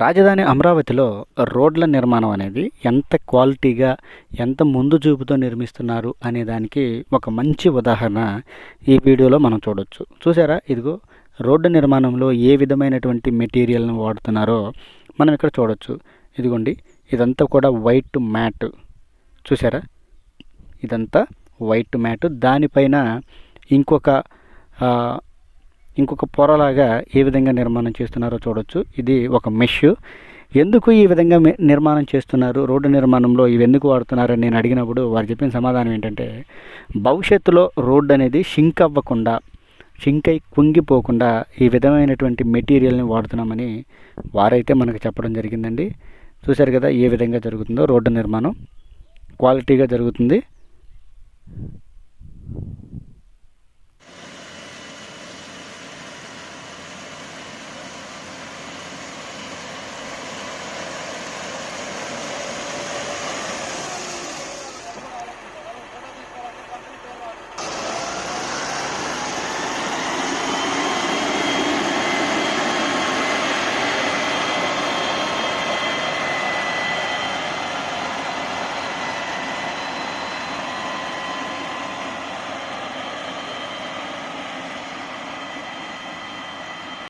రాజధాని అమరావతిలో రోడ్ల నిర్మాణం అనేది ఎంత క్వాలిటీగా, ఎంత ముందు చూపుతో నిర్మిస్తున్నారు అనే దానికి ఒక మంచి ఉదాహరణ ఈ వీడియోలో మనం చూడొచ్చు. చూసారా? ఇదిగో రోడ్డు నిర్మాణంలో ఏ విధమైనటువంటి మెటీరియల్‌ని వాడుతున్నారో మనం ఇక్కడ చూడొచ్చు. ఇదిగోండి, ఇదంతా కూడా వైట్ మ్యాట్. చూసారా? ఇదంతా వైట్ మ్యాట్. దానిపైన ఇంకొక ఆహ్, ఇంకొక పొరలాగా ఏ విధంగా నిర్మాణం చేస్తున్నారో చూడొచ్చు. ఇది ఒక మెష్. ఎందుకు ఈ విధంగా నిర్మాణం చేస్తున్నారు, రోడ్డు నిర్మాణంలో ఇవెందుకు వాడుతున్నారని నేను అడిగినప్పుడు వారు చెప్పిన సమాధానం ఏంటంటే, భవిష్యత్తులో రోడ్డు అనేది షింక్ అవ్వకుండా, షింక్ అయి కుంగిపోకుండా ఈ విధమైనటువంటి మెటీరియల్ని వాడుతున్నామని వారైతే మనకు చెప్పడం జరిగిందండి. చూశారు కదా ఏ విధంగా జరుగుతుందో రోడ్డు నిర్మాణం. క్వాలిటీగా జరుగుతుంది.